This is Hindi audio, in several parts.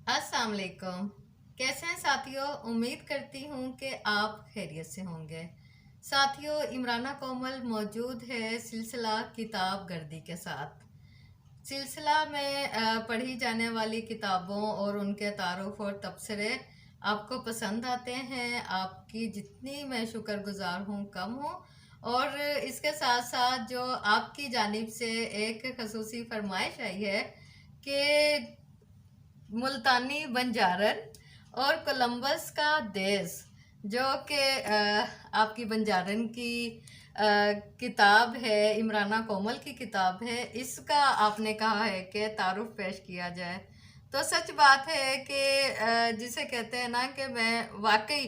अस्सलाम वालेकुम। कैसे हैं साथियों? उम्मीद करती हूँ कि आप खैरियत से होंगे। साथियों, इमराना कोमल मौजूद है सिलसिला किताब गर्दी के साथ। सिलसिला में पढ़ी जाने वाली किताबों और उनके तारुफ और तबसरे आपको पसंद आते हैं। आपकी जितनी मैं शुक्रगुजार हूँ कम हूँ। और इसके साथ साथ जो आपकी जानिब से एक खसूसी फरमाइश आई है कि मुल्तानी बंजारन और कोलंबस का देश, जो कि आपकी बंजारन की किताब है, इमराना कोमल की किताब है, इसका आपने कहा है कि तारुफ पेश किया जाए। तो सच बात है कि जिसे कहते हैं ना कि मैं वाकई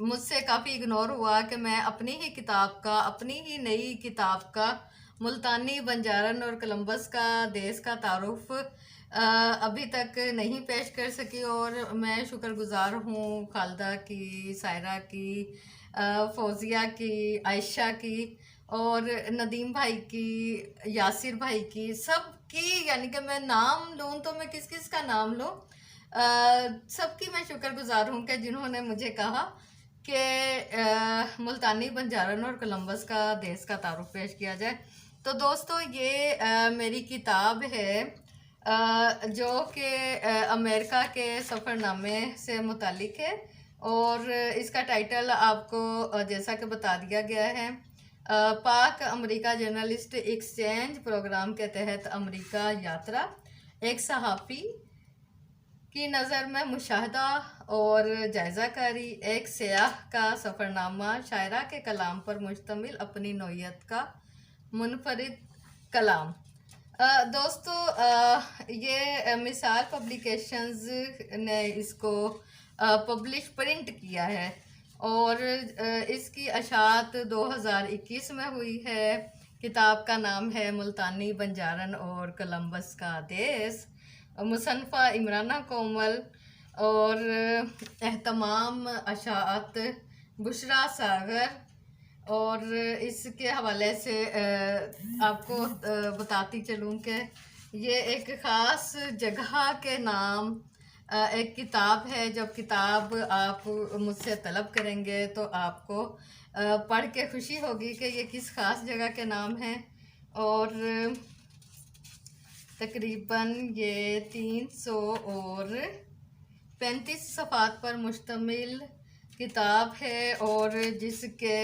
मुझसे काफ़ी इग्नोर हुआ कि मैं अपनी ही किताब का, अपनी ही नई किताब का मुल्तानी बंजारन और कोलंबस का देश का तारुफ अभी तक नहीं पेश कर सकी। और मैं शुक्रगुजार हूँ खालदा की, सायरा की, फौजिया की, आयशा की और नदीम भाई की, यासिर भाई की, सब की। यानी कि मैं नाम लूँ तो मैं किस किस का नाम लूँ, सबकी मैं शुक्रगुजार हूँ कि जिन्होंने मुझे कहा कि मुल्तानी बंजारन और कोलंबस का देश का तारुफ पेश किया जाए। तो दोस्तों, ये मेरी किताब है जो कि अमेरिका के सफ़रनामे से मुतालिक है। और इसका टाइटल आपको जैसा कि बता दिया गया है, पाक अमेरिका जर्नलिस्ट एक्सचेंज प्रोग्राम के तहत अमेरिका यात्रा, एक सहाफ़ी की नज़र में मुशाहदा और जायज़ाकारी, एक सयाह का सफ़रनामा, शायरा के कलाम पर मुश्तमिल अपनी नौइयत का मुनफरिद कलाम। दोस्तों, ये मिसाल पब्लिकेशंस ने इसको पब्लिश प्रिंट किया है और इसकी अशात 2021 में हुई है। किताब का नाम है मुल्तानी बंजारन और कोलंबस का देश, मुसन्फ़ा इमराना कोमल और एहतमाम अशात बुशरा सागर। और इसके हवाले से आपको बताती चलूँ कि ये एक ख़ास जगह के नाम एक किताब है। जब किताब आप मुझसे तलब करेंगे तो आपको पढ़ के खुशी होगी कि ये किस ख़ास जगह के नाम हैं। और तकरीबन ये 300 और 35 सफ़ात पर मुश्तमिल किताब है और जिसके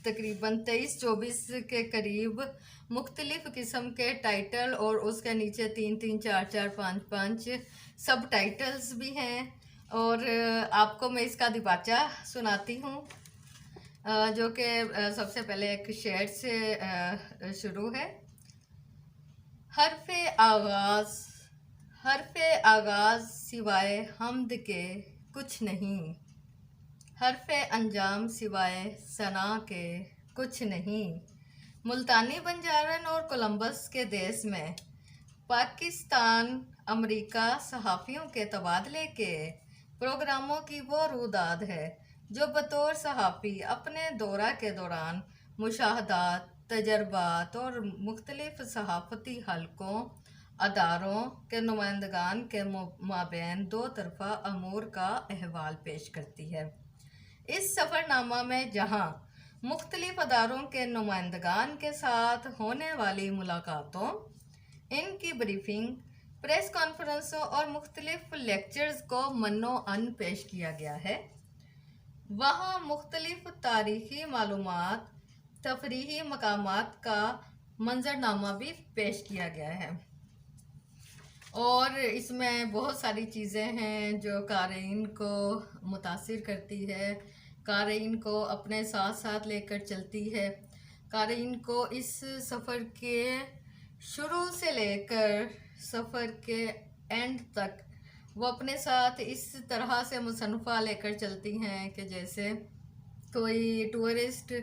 तकरीबन 23-24 के करीब मुख्तलिफ़ किस्म के टाइटल और उसके नीचे 3-3, 4-4, 5-5 सब टाइटल्स भी हैं। और आपको मैं इसका दिबाचा सुनाती हूँ, जो कि सबसे पहले एक शेर से शुरू है। हरफ़े आगाज़, हरफ़े आगाज़ सिवाय हम्द के कुछ नहीं, हरफ़े अंजाम सिवाय सना के कुछ नहीं। मुल्तानी बंजारन और कोलंबस के देश में पाकिस्तान अमेरिका सहाफ़ियों के तबादले के प्रोग्रामों की वो रुदाद है जो बतौर सहाफ़ी अपने दौरा के दौरान मुशाहदात, तजर्बात और मुख्तलिफ़ सहाफ़ती हलकों, अदारों के नुमाइंदगान के माबैन दो तरफ़ा अमूर का अहवाल पेश करती है। इस सफ़रनामा में जहाँ मुख्तलिफ़ अदारों के नुमाइंदगान के साथ होने वाली मुलाकातों, इनकी ब्रीफिंग, प्रेस कॉन्फ्रेंसों और मुख्तलिफ़ लेक्चर्स को मन्नो अन पेश किया गया है, वहाँ मुख्तलिफ़ तारीख़ी मालूमात, तफरीही मकामात का मंजरनामा भी पेश किया गया है। और इसमें बहुत सारी चीज़ें हैं जो क़ारीन को मुतासिर करती है, क़ारीन को अपने साथ साथ लेकर चलती है, क़ारीन को इस सफ़र के शुरू से लेकर सफ़र के एंड तक वो अपने साथ इस तरह से मुसन्फ़ा लेकर चलती हैं कि जैसे कोई टूरिस्ट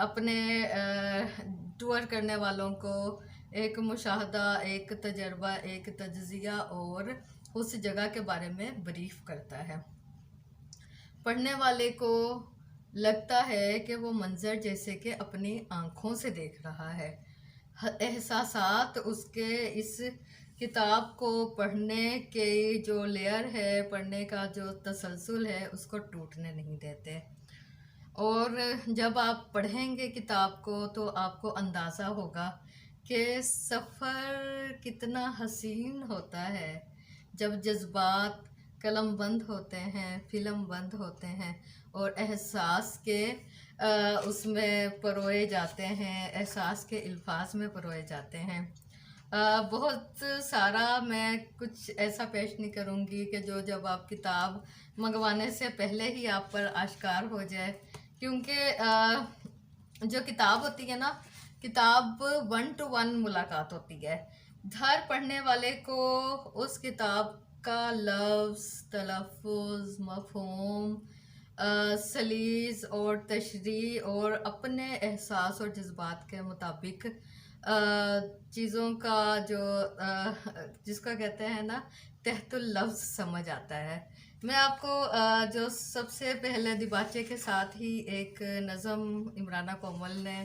अपने टूर करने वालों को एक मुशाहदा, एक तजर्बा, एक तज्ज़िया और उस जगह के बारे में ब्रीफ करता है। पढ़ने वाले को लगता है कि वो मंज़र जैसे कि अपनी आँखों से देख रहा है। एहसासात उसके इस किताब को पढ़ने के जो लेयर है, पढ़ने का जो तसलसल है, उसको टूटने नहीं देते। और जब आप पढ़ेंगे किताब को तो आपको अंदाज़ा होगा कि सफ़र कितना हसीन होता है जब जज्बात कलम बंद होते हैं, फिल्म बंद होते हैं और एहसास के उसमें परोए जाते हैं, एहसास के अल्फाज में परोए जाते हैं। बहुत सारा मैं कुछ ऐसा पेश नहीं करूँगी कि जो जब आप किताब मंगवाने से पहले ही आप पर आश्कार हो जाए, क्योंकि जो किताब होती है ना, किताब 1 to 1 मुलाकात होती है। हर पढ़ने वाले को उस किताब का लफ्ज़, तलफ़ुज़, मफ़हूम, सलीज़ और तशरीह और अपने एहसास और जज्बात के मुताबिक चीज़ों का जो जिसको कहते हैं ना तहतुल लफ्ज़ समझ आता है। मैं आपको जो सबसे पहले दिबाचे के साथ ही एक नज़म इमराना कोमल ने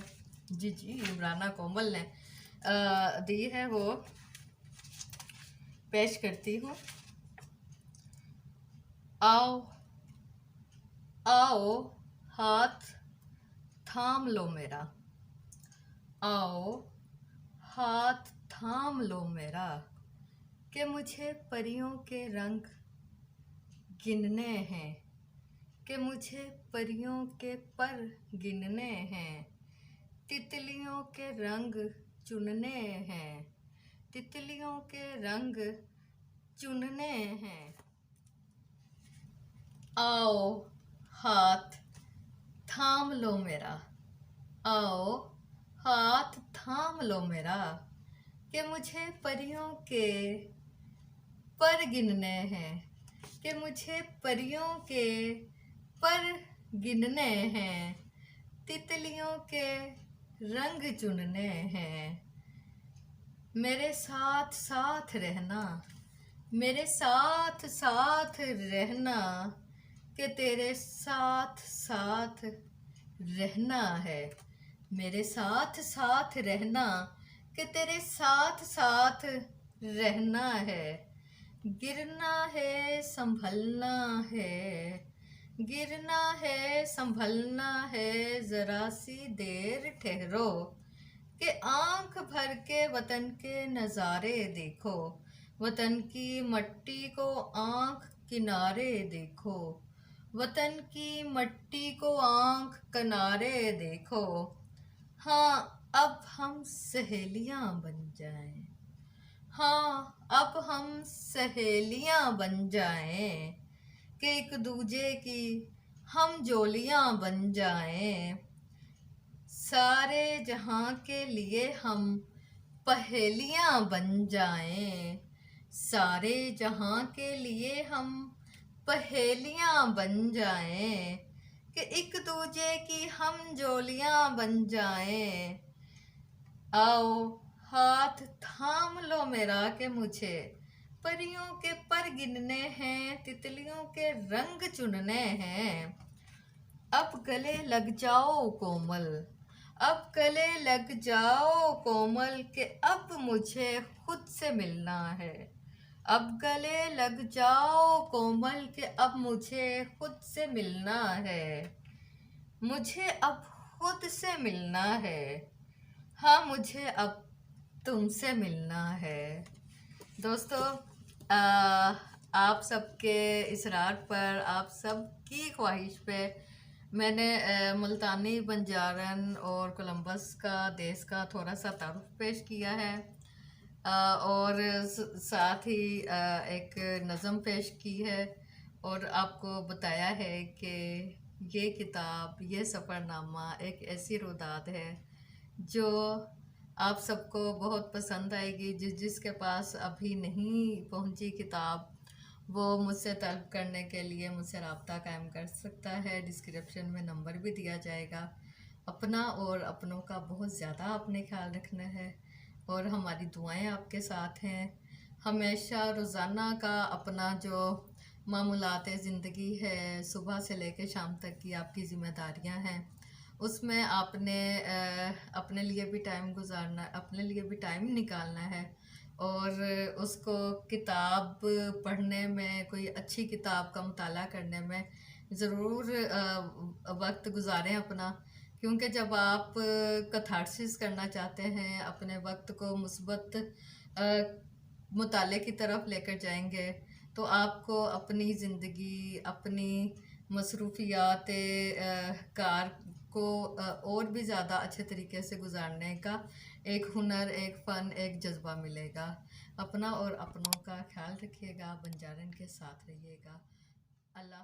इमराना कोमल ने दी है, वो पेश करती हूँ। आओ आओ हाथ थाम लो मेरा, आओ हाथ थाम लो मेरा, कि मुझे परियों के रंग गिनने हैं, कि मुझे परियों के पर गिनने हैं, तितलियों के रंग चुनने हैं, तितलियों के रंग चुनने हैं। आओ हाथ थाम लो मेरा, आओ हाथ थाम लो मेरा, कि मुझे परियों के पर गिनने हैं, कि मुझे परियों के पर गिनने हैं, तितलियों के रंग चुनने हैं। मेरे साथ साथ रहना, मेरे साथ साथ रहना, कि तेरे साथ साथ रहना है, मेरे साथ साथ रहना, कि तेरे साथ साथ रहना है। गिरना है संभलना है, गिरना है संभलना है, ज़रा सी देर ठहरो, कि आँख भर के वतन के नज़ारे देखो, वतन की मट्टी को आँख किनारे देखो, वतन की मट्टी को आँख किनारे देखो। हाँ अब हम सहेलियाँ बन जाएं, हाँ अब हम सहेलियाँ बन जाएं, कि एक दूजे की हम जोलियाँ बन जाएं। सारे जहाँ के लिए हम पहेलियाँ बन जाएं, सारे जहाँ के लिए हम पहेलियाँ बन जाएं, कि एक दूजे की हम जोलियाँ बन जाएं। आओ हाथ थाम लो मेरा, कि मुझे परियों के पर गिनने हैं, तितलियों के रंग चुनने हैं। अब गले लग जाओ कोमल, अब गले लग जाओ कोमल, के अब मुझे खुद से मिलना है। अब गले लग जाओ कोमल, के अब मुझे खुद से मिलना है, मुझे अब खुद से मिलना है। हाँ मुझे अब तुमसे मिलना है। दोस्तों, आप सबके इसरार पर, आप सबकी ख्वाहिश पे मैंने मुल्तानी, बंजारन और कोलंबस का देश का थोड़ा सा तारुफ पेश किया है, और साथ ही एक नज़म पेश की है और आपको बताया है कि ये किताब, ये सफ़रनामा एक ऐसी रुदात है जो आप सबको बहुत पसंद आएगी। जिसके पास अभी नहीं पहुंची किताब, वो मुझसे तलब करने के लिए मुझसे रब्ता कायम कर सकता है। डिस्क्रिप्शन में नंबर भी दिया जाएगा। अपना और अपनों का बहुत ज़्यादा आपने ख्याल रखना है और हमारी दुआएं आपके साथ हैं। हमेशा रोज़ाना का अपना जो मामूलात ज़िंदगी है, सुबह से लेकर शाम तक की आपकी ज़िम्मेदारियां हैं, उसमें आपने अपने लिए भी टाइम गुजारना, अपने लिए भी टाइम निकालना है और उसको किताब पढ़ने में, कोई अच्छी किताब का मुताला करने में ज़रूर वक्त गुजारें अपना। क्योंकि जब आप कथार्सिस करना चाहते हैं, अपने वक्त को मुस्बत मुताले की तरफ लेकर जाएंगे, तो आपको अपनी ज़िंदगी, अपनी मसरूफियात कार को और भी ज़्यादा अच्छे तरीके से गुजारने का एक हुनर, एक फ़न, एक जज्बा मिलेगा। अपना और अपनों का ख्याल रखिएगा, बंजारन के साथ रहिएगा। अल्लाह